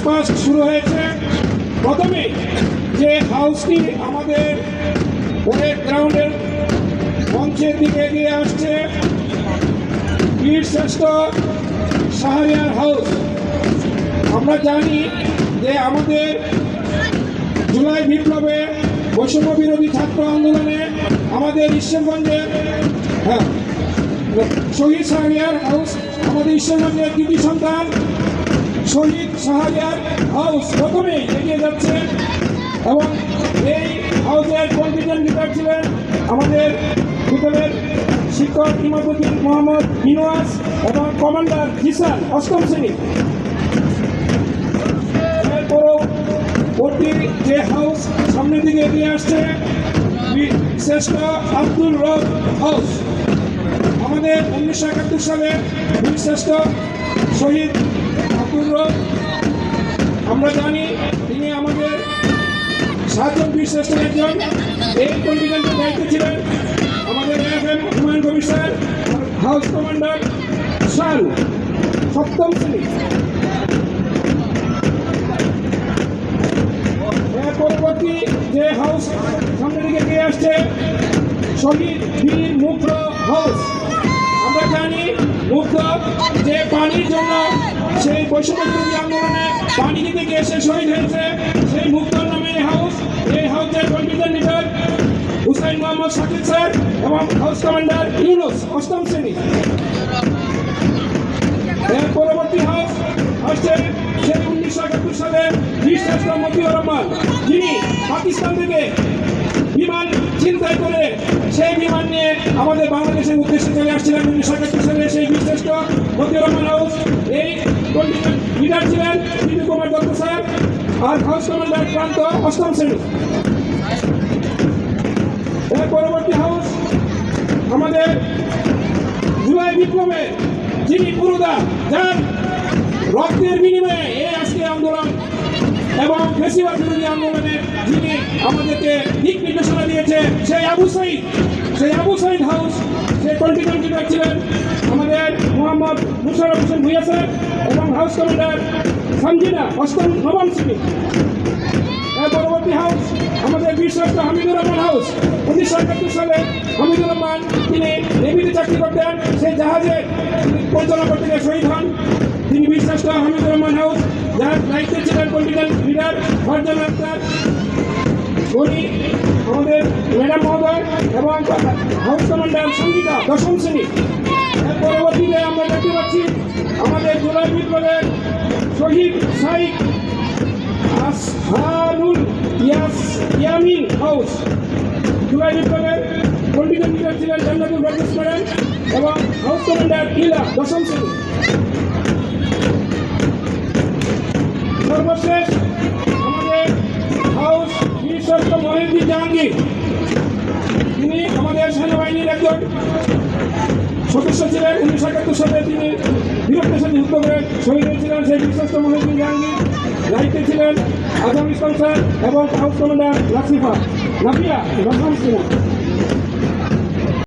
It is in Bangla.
পাস্ট শুরু হয়েছে। প্রথমে যে হাউসটি আমাদের প্যারেড গ্রাউন্ডের মঞ্চের দিকে এগিয়ে আসছে, বীরশ্রেষ্ঠ শাহরিয়ার হাউস। আমরা জানি যে আমাদের জুলাই বিপ্লবে, বৈষম্য বিরোধী ছাত্র আন্দোলনে আমাদের ঈশ্বরগঞ্জের শহীদ শাহরিয়ার হাউস, আমাদের ঈশ্বরগঞ্জের কৃতি সন্তান শহীদ শাহরিয়ার হাউস প্রথমে এগিয়ে যাচ্ছে। এবং এই হাউসের কন্টিজেন্ট লিডার ছিলেন আমাদের বিদ্যালয়ের শিক্ষক ইমামুদ্দিন মোহাম্মদ বিনওয়াজ এবং কমান্ডার জিসান, অষ্টম শ্রেণী। পরবর্তী যে হাউস সামনের দিকে এগিয়ে আসছে, শ্রেষ্ঠ আব্দুল রব হাউস। আমাদের 1971 সালে বীরশ্রেষ্ঠ শহীদ আব্দুল রব, আমরা জানি তিনি আমাদের 7 জন বীরশ্রেষ্ঠের একজন। এই কন্টিজেন্টের দায়িত্বে ছিলেন আমাদের AFM Humayun Kabir sir, house commander শান, সপ্তম শ্রেণী। পরবর্তী যে হাউস সামনের দিকে এগিয়ে আসছে, শহীদ বীর মুগ্ধ হাউস। আমরা জানি মুগ্ধ যে পানির জন্য সেই বৈষম্য বিরোধী আন্দোলনে পানি দিতে গিয়ে সে শহীদ হয়েছে, সেই মুগ্ধর নামে হাউস। এই হাউসের contingent leader Hussain Mohammad Shakil sir এবং হাউস কমান্ডার ইউনুস, অষ্টম শ্রেণী। এর পরবর্তী হাউস আসছে সেই 1971 সালে বীরশ্রেষ্ঠ মতিউর রহমান, যিনি পাকিস্তান থেকে বিমান ছিনতাই করে সেই বিমান নিয়ে আমাদের বাংলাদেশের উদ্দেশ্যে চলে আসছিলেন 1971 সালে। সেই বীরশ্রেষ্ঠ মতিউর রহমান হাউস, এই কন্টিজেন্ট লিডার ছিলেন বিপি কুমার দত্ত স্যার আর হাউস কমান্ডার প্রান্ত, অষ্টম শ্রেণী। এর পরবর্তী হাউস আমাদের জুলাই বিপ্লবে যিনি পুরোদা, যার রক্তের বিনিময়ে এই আজকে আন্দোলন এবং ফেসিবাদ বিরোধী আন্দোলনে যিনি আমাদেরকে দিক নির্দেশনা দিয়েছে, সেই আবু সাইদ হাউস। সেই কন্টিজেন্ট লিডার ছিলেন আমাদের মোহাম্মদ মুশারফ হোসেন ভুইয়া স্যার এবং হাউস কমান্ডার সঞ্জিনা, অষ্টম নবম শ্রেণী। এর পরবর্তী হাউস আমাদের বীরশ্রেষ্ঠ হামিদুর রহমান হাউস। 1971 সালে হামিদুর রহমান তিনি নেভিতে চাকরি করতেন, সেই জাহাজে পরিচালনা করতে গিয়ে শহীদ হন। তিনি বীরশ্রেষ্ঠ হামিদুর রহমান হাউস, যার দায়িত্বে ছিলেন কন্টিজেন্ট লিডার ফারজানা আক্তার, উনি আমাদের ম্যাডাম মহোদয় এবং হাউস কমান্ডার সঙ্গীতা, দশম শ্রেণী। এর পরবর্তীতে আমরা দেখতে পাচ্ছি আমাদের জুলাই বিপ্লবের শহীদ শাইখ আসহানুল ইয়ামিন হাউস। জুলাই বিপ্লবের কন্টিজেন্ট লিডার ছিলেন জান্নাতুল ফেরদৌস ম্যাডাম এবং হাউস কমান্ডার ইলা, দশম শ্রেণী। সর্বশেষ আমাদের হাউস বীরশ্রেষ্ঠ মহিউদ্দিন জাহাঙ্গীর, তিনি আমাদের সেনাবাহিনীর একজন সদস্য ছিলেন। 1971 সালে তিনি বীরত্বের সাথে যুদ্ধ করে শহীদ হয়েছিলেন। সেই বীরশ্রেষ্ঠ মহিউদ্দিন জাহাঙ্গীর দায়িত্বে ছিলেন আজম ইসলাম স্যার এবং হাউস কমান্ডার নাফিয়া, দশম শ্রেণী।